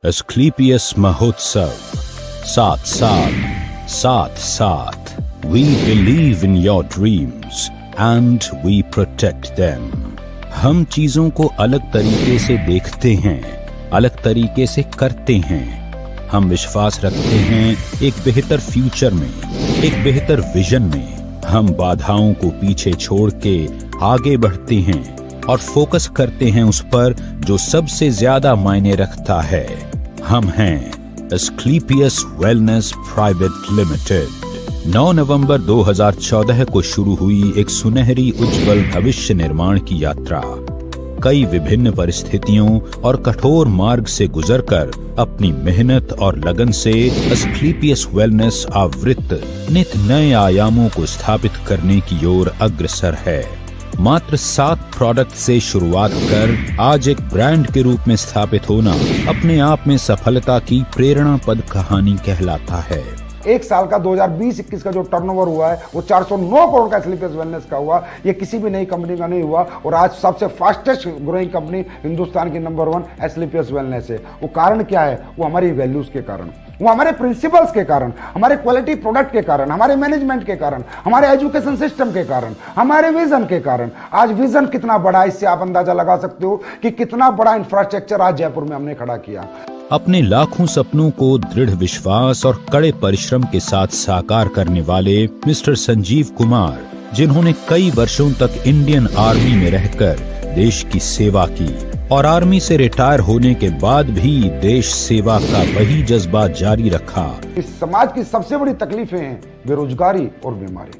Asclepius महोत्सव 7 साल 7 साथ we believe in your dreams and we protect them. हम चीजों को अलग तरीके से देखते हैं, अलग तरीके से करते हैं। हम विश्वास रखते हैं एक बेहतर फ्यूचर में, एक बेहतर विजन में। हम बाधाओं को पीछे छोड़ के आगे बढ़ते हैं और फोकस करते हैं उस पर जो सबसे ज्यादा मायने रखता है। हम हैं एस्क्लेपियस वेलनेस प्राइवेट लिमिटेड। 9 नवंबर 2014 को शुरू हुई एक सुनहरी उज्जवल भविष्य निर्माण की यात्रा कई विभिन्न परिस्थितियों और कठोर मार्ग से गुजरकर अपनी मेहनत और लगन से एस्क्लेपियस वेलनेस आवृत्त नित नए आयामों को स्थापित करने की ओर अग्रसर है। मात्र 7 प्रोडक्ट से शुरुआत कर आज एक ब्रांड के रूप में स्थापित होना अपने आप में सफलता की प्रेरणापद कहानी कहलाता है। एक साल का 2020-21 का जो टर्नओवर हुआ है वो 409 करोड़ का एस्क्लेपियस वेलनेस का हुआ। ये किसी भी नई कंपनी का नहीं हुआ और आज सबसे फास्टेस्ट ग्रोइंग कंपनी हिंदुस्तान की नंबर 1 एस्क्लेपियस वेलनेस है। वो कारण क्या है? वो हमारी वैल्यूज के कारण, वो हमारे प्रिंसिपल्स के कारण, हमारे क्वालिटी प्रोडक्ट के कारण, हमारे मैनेजमेंट के कारण, हमारे एजुकेशन सिस्टम के कारण, हमारे विजन के कारण। आज विजन कितना बड़ा है इससे आप अंदाजा लगा सकते हो कि कितना बड़ा इंफ्रास्ट्रक्चर आज जयपुर में हमने खड़ा किया। अपने लाखों सपनों को दृढ़ विश्वास और कड़े परिश्रम के साथ साकार करने वाले मिस्टर संजीव कुमार, जिन्होंने कई वर्षों तक इंडियन आर्मी में रहकर देश की सेवा की और आर्मी से रिटायर होने के बाद भी देश सेवा का वही जज्बा जारी रखा। इस समाज की सबसे बड़ी तकलीफें हैं बेरोजगारी और बीमारी,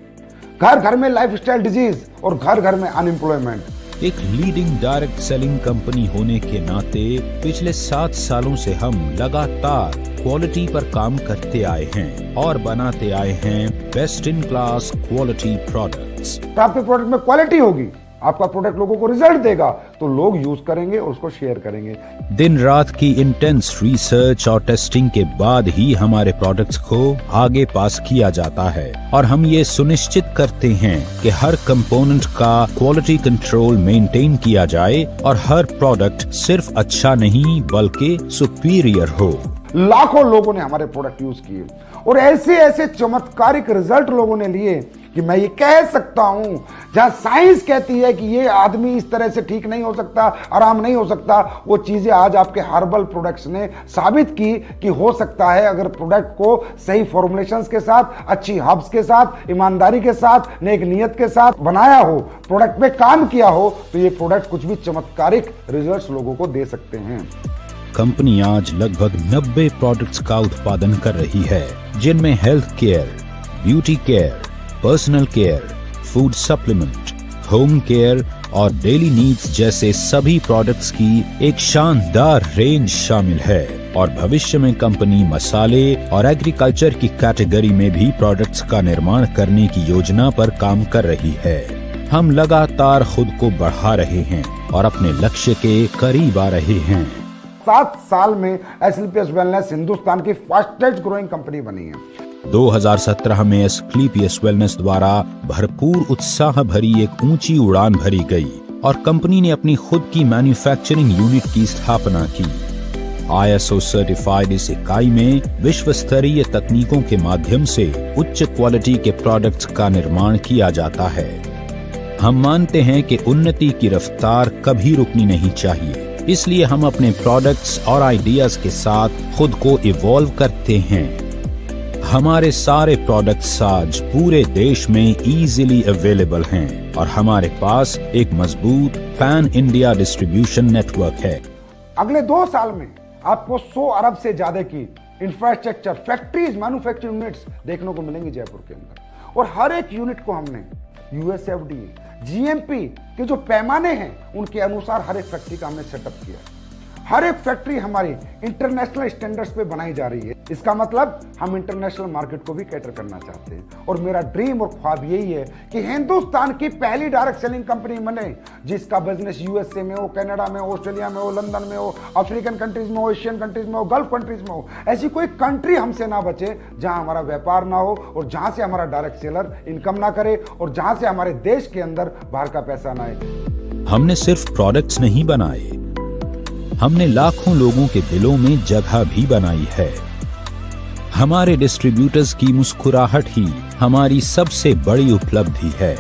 घर घर में लाइफस्टाइल डिजीज और घर घर में अनएम्प्लॉयमेंट। एक लीडिंग डायरेक्ट सेलिंग कंपनी होने के नाते पिछले 7 सालों से हम लगातार क्वालिटी पर काम करते आए हैं और बनाते आए हैं best in class quality products. आपके प्रोडक्ट में क्वालिटी होगी, आपका प्रोडक्ट लोगों को रिजल्ट देगा तो लोग यूज करेंगे और उसको शेयर करेंगे। दिन रात की इंटेंस रिसर्च और टेस्टिंग के बाद ही हमारे प्रोडक्ट्स को आगे पास किया जाता है और हम ये सुनिश्चित करते हैं कि हर कंपोनेंट का क्वालिटी कंट्रोल मेंटेन किया जाए और हर प्रोडक्ट सिर्फ अच्छा नहीं बल्कि सुपीरियर हो। लाखों लोगों ने हमारे प्रोडक्ट यूज किए और ऐसे ऐसे चमत्कारिक रिजल्ट लोगों ने लिए कि मैं ये कह सकता हूं, जहां साइंस कहती है कि ये आदमी इस तरह से ठीक नहीं हो सकता, आराम नहीं हो सकता, वो चीजें आज आपके हर्बल प्रोडक्ट्स ने साबित की कि हो सकता है। अगर प्रोडक्ट को सही फॉर्मुलेशंस के साथ, अच्छी हर्ब्स के साथ, ईमानदारी के साथ, नेक नियत के साथ बनाया हो, प्रोडक्ट पे काम किया हो, तो ये प्रोडक्ट कुछ भी चमत्कारिक रिजल्ट्स लोगों को दे सकते हैं। कंपनी आज लगभग 90 प्रोडक्ट्स का उत्पादन कर रही है, जिनमें health care, beauty care, personal care, food supplement, home care और डेली नीड्स जैसे सभी प्रोडक्ट्स की एक शानदार रेंज शामिल है। और भविष्य में कंपनी मसाले और एग्रीकल्चर की कैटेगरी में भी प्रोडक्ट्स का निर्माण करने की योजना पर काम कर रही है। हम लगातार खुद को बढ़ा रहे हैं और अपने लक्ष्य के करीब आ रहे हैं। 7 साल में एस्क्लेपियस वेलनेस हिंदुस्तान की फास्टेस्ट ग्रोइंग कंपनी बनी है। 2017 में एस्क्लेपियस वेलनेस द्वारा भरपूर उत्साह भरी एक ऊंची उड़ान भरी गई और कंपनी ने अपनी खुद की मैन्युफैक्चरिंग यूनिट की स्थापना की। ISO सर्टिफाइड इस इकाई में विश्व स्तरीय तकनीकों के माध्यम से उच्च क्वालिटी के प्रोडक्ट्स का निर्माण किया जाता है। हम मानते हैं कि उन्नति की रफ्तार कभी रुकनी नहीं चाहिए, इसलिए हम अपने प्रोडक्ट्स और आइडियाज के साथ खुद को इवॉल्व करते हैं। हमारे सारे प्रोडक्ट्स आज पूरे देश में इजीली अवेलेबल हैं और हमारे पास एक मजबूत पैन इंडिया डिस्ट्रीब्यूशन नेटवर्क है। अगले 2 साल में आपको 100 अरब से ज्यादा की इंफ्रास्ट्रक्चर, फैक्ट्रीज, मैन्युफैक्चरिंग यूनिट्स देखने को मिलेंगी जयपुर के अंदर और हर एक यूनिट को हमने USFDA, GMP के जो पैमाने हैं उनके अनुसार हर एक फैक्ट्री का हमने सेटअप किया। हर एक फैक्ट्री हमारी इंटरनेशनल स्टैंडर्ड्स पे बनाई जा रही है। इसका मतलब हम इंटरनेशनल मार्केट को भी कैटर करना चाहते हैं और मेरा ड्रीम और ख्वाब यही है कि हिंदुस्तान की पहली डायरेक्ट सेलिंग कंपनी बने जिसका बिजनेस USA में हो, कनाडा में हो, ऑस्ट्रेलिया में हो, लंदन में हो, अफ्रीकन कंट्रीज में हो, एशियन कंट्रीज में हो, गल्फ कंट्रीज में हो। ऐसी कोई कंट्री हमसे ना बचे जहां हमारा व्यापार ना हो और जहां से हमारा डायरेक्ट सेलर इनकम ना करे और जहां से हमारे देश के अंदर बाहर का पैसा ना आए। हमने सिर्फ प्रोडक्ट्स नहीं बनाए, हमने लाखों लोगों के दिलों में जगह भी बनाई है। हमारे डिस्ट्रीब्यूटर्स की मुस्कुराहट ही हमारी सबसे बड़ी उपलब्धि है।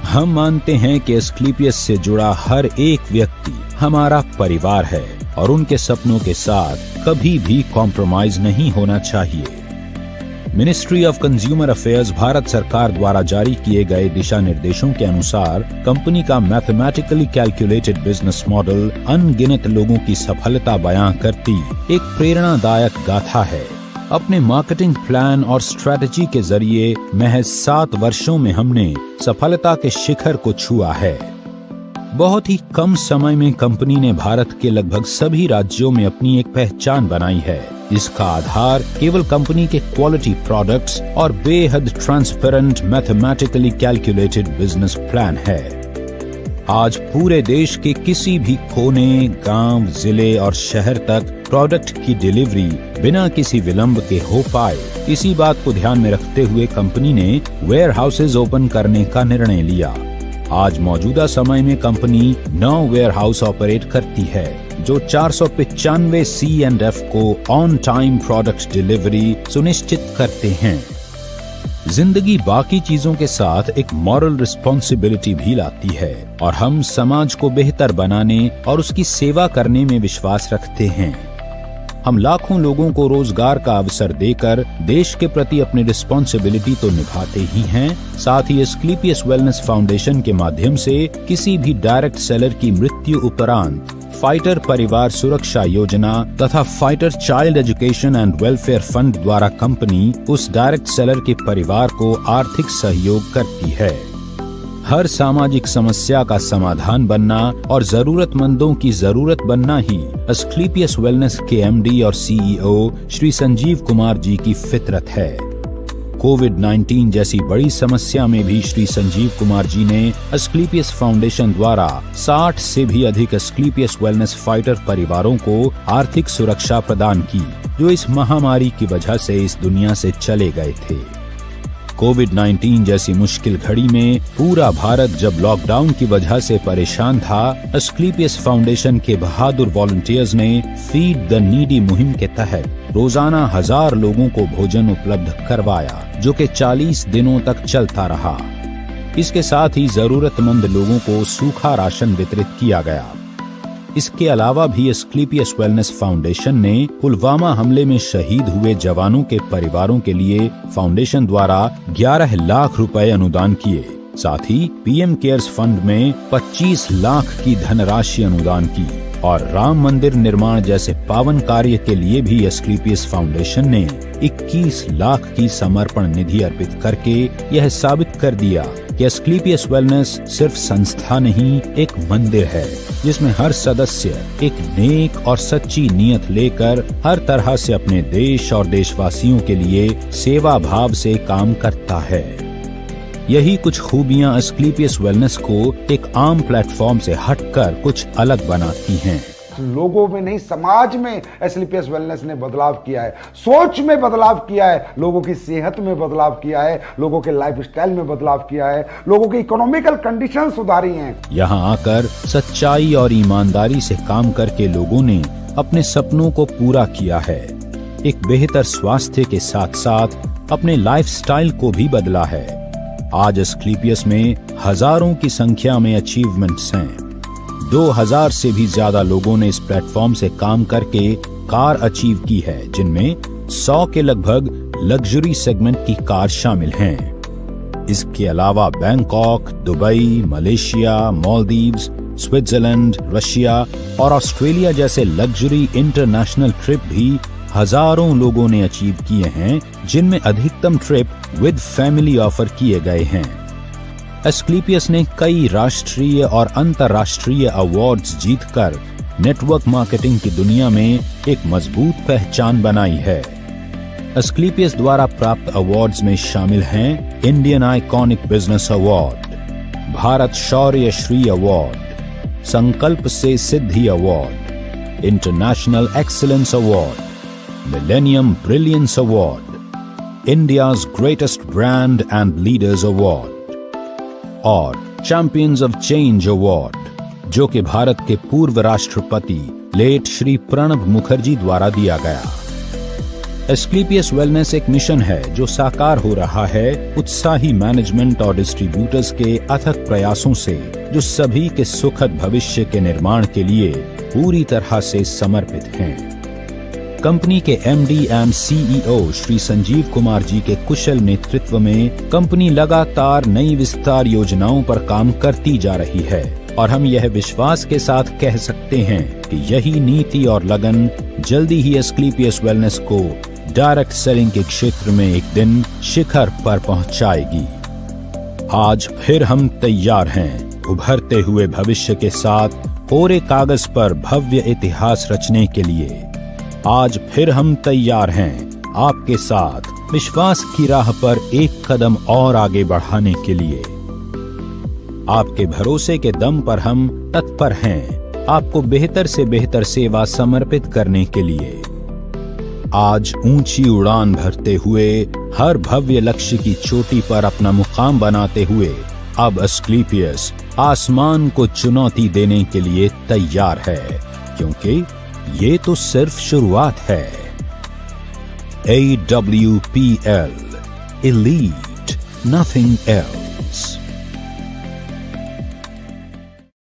हम मानते हैं कि एस्क्लेपियस से जुड़ा हर एक व्यक्ति हमारा परिवार है और उनके सपनों के साथ कभी भी कॉम्प्रोमाइज नहीं होना चाहिए। Ministry of consumer affairs Bharat सरकार द्वारा जारी किए गए दिशा निर्देशों के अनुसार कंपनी का मैथमेटिकली कैलकुलेटेड बिजनेस मॉडल अनगिनत लोगों की सफलता बयां करती एक प्रेरणादायक गाथा है। अपने मार्केटिंग प्लान और स्ट्रेटजी के जरिए महज 7 वर्षों में हमने सफलता के शिखर को छुआ है। बहुत ही कम समय में कंपनी ने भारत के लगभग सभी राज्यों में अपनी एक पहचान बनाई है। इसका आधार केवल कंपनी के क्वालिटी प्रोडक्ट्स और बेहद transparent mathematically calculated business plan है। आज पूरे देश के किसी भी कोने, गांव, जिले और शहर तक प्रोडक्ट की डिलीवरी बिना किसी विलंब के हो पाए, इसी बात को ध्यान में रखते हुए कंपनी ने वेयर हाउसेज ओपन करने का निर्णय लिया। आज मौजूदा समय में कंपनी 9 वेयर हाउस ऑपरेट करती है जो 495 C&F को ऑन टाइम प्रोडक्ट डिलीवरी सुनिश्चित करते हैं। जिंदगी बाकी चीजों के साथ एक मॉरल रिस्पॉन्सिबिलिटी भी लाती है और हम समाज को बेहतर बनाने और उसकी सेवा करने में विश्वास रखते हैं। हम लाखों लोगों को रोजगार का अवसर देकर देश के प्रति अपनी रिस्पॉन्सिबिलिटी तो निभाते ही हैं, साथ ही एस्क्लेपियस वेलनेस फाउंडेशन के माध्यम से किसी भी डायरेक्ट सेलर की मृत्यु उपरांत फाइटर परिवार सुरक्षा योजना तथा fighter child education and welfare fund द्वारा कंपनी उस डायरेक्ट सेलर के परिवार को आर्थिक सहयोग करती है। हर सामाजिक समस्या का समाधान बनना और जरूरतमंदों की जरूरत बनना ही एस्क्लेपियस वेलनेस के MD और CEO श्री संजीव कुमार जी की फितरत है। कोविड-19 जैसी बड़ी समस्या में भी श्री संजीव कुमार जी ने एस्क्लेपियस फाउंडेशन द्वारा 60 से भी अधिक एस्क्लेपियस वेलनेस फाइटर परिवारों को आर्थिक सुरक्षा प्रदान की, जो इस महामारी की वजह से इस दुनिया से चले गए थे। कोविड-19 जैसी मुश्किल घड़ी में पूरा भारत जब लॉकडाउन की वजह से परेशान था, एस्क्लेपियस फाउंडेशन के बहादुर वॉलंटियर्स ने फीड द नीडी मुहिम के तहत रोजाना 1000 लोगों को भोजन उपलब्ध करवाया, जो कि 40 दिनों तक चलता रहा। इसके साथ ही जरूरतमंद लोगों को सूखा राशन वितरित किया गया। इसके अलावा भी एस्क्लेपियस वेलनेस फाउंडेशन ने पुलवामा हमले में शहीद हुए जवानों के परिवारों के लिए फाउंडेशन द्वारा 11 लाख रुपए अनुदान किए। साथ ही PM केयर्स फंड में 25 लाख की धनराशि अनुदान की और राम मंदिर निर्माण जैसे पावन कार्य के लिए भी एस्क्लेपियस फाउंडेशन ने 21 लाख की समर्पण निधि अर्पित करके यह साबित कर दिया कि एस्क्लेपियस वेलनेस सिर्फ संस्था नहीं, एक मंदिर है जिसमें हर सदस्य एक नेक और सच्ची नीयत लेकर हर तरह से अपने देश और देशवासियों के लिए सेवा भाव से काम करता है। यही कुछ खूबियां एस्क्लेपियस वेलनेस को एक आम प्लेटफॉर्म से हटकर कुछ अलग बनाती हैं। लोगों में नहीं, समाज में एस्क्लेपियस वेलनेस ने बदलाव किया है, सोच में बदलाव किया है, लोगों की सेहत में बदलाव किया है, लोगों के लाइफस्टाइल में बदलाव किया है, लोगों की इकोनॉमिकल कंडीशन सुधारी हैं। यहाँ आकर सच्चाई और ईमानदारी से काम करके लोगों ने अपने सपनों को पूरा किया है। एक बेहतर स्वास्थ्य के साथ साथ अपने लाइफस्टाइल को भी बदला है। आज एस्क्लेपियस में हजारों की संख्या में अचीवमेंट्स हैं। 2000 से भी ज्यादा लोगों ने इस प्लेटफॉर्म से काम करके कार अचीव की है, जिनमें 100 के लगभग लग्जरी सेगमेंट की कार शामिल हैं। इसके अलावा Bangkok, Dubai, Malaysia, Maldives, Switzerland, Russia और ऑस्ट्रेलिया जैसे लग्जरी इंटरनेशनल ट्रिप भी हजारों लोगों ने अचीव किए हैं, जिनमें अधिकतम ट्रिप विद फैमिली ऑफर किए गए हैं। एस्क्लेपियस ने कई राष्ट्रीय और अंतर्राष्ट्रीय अवार्ड्स जीतकर नेटवर्क मार्केटिंग की दुनिया में एक मजबूत पहचान बनाई है। एस्क्लेपियस द्वारा प्राप्त अवार्ड्स में शामिल हैं Indian iconic business award, Bharat Shaurya Shri award, Sankalp se Siddhi award, international excellence award, millennium brilliance award, India's greatest brand and leaders award और चैंपियंस ऑफ चेंज अवार्ड, जो कि भारत के पूर्व राष्ट्रपति लेट श्री प्रणब मुखर्जी द्वारा दिया गया। एस्क्लेपियस वेलनेस एक मिशन है जो साकार हो रहा है उत्साही मैनेजमेंट और डिस्ट्रीब्यूटर्स के अथक प्रयासों से, जो सभी के सुखद भविष्य के निर्माण के लिए पूरी तरह से समर्पित हैं। कंपनी के MD and CEO Shri Sanjeev Kumar ji के कुशल नेतृत्व में कंपनी लगातार नई विस्तार योजनाओं पर काम करती जा रही है और हम यह विश्वास के साथ कह सकते हैं कि यही नीति और लगन जल्दी ही एस्क्लेपियस वेलनेस को डायरेक्ट सेलिंग के क्षेत्र में एक दिन शिखर पर पहुंचाएगी। आज फिर हम तैयार हैं उभरते हुए भविष्य के साथ कोरे कागज पर भव्य इतिहास रचने के लिए। आज फिर हम तैयार हैं आपके साथ विश्वास की राह पर एक कदम और आगे बढ़ाने के लिए। आपके भरोसे के दम पर हम तत्पर हैं आपको बेहतर से बेहतर सेवा समर्पित करने के लिए। आज ऊंची उड़ान भरते हुए हर भव्य लक्ष्य की चोटी पर अपना मुकाम बनाते हुए अब एस्क्लेपियस आसमान को चुनौती देने के लिए तैयार है, क्योंकि ये तो सिर्फ शुरुआत है। AWPL, Elite, nothing else।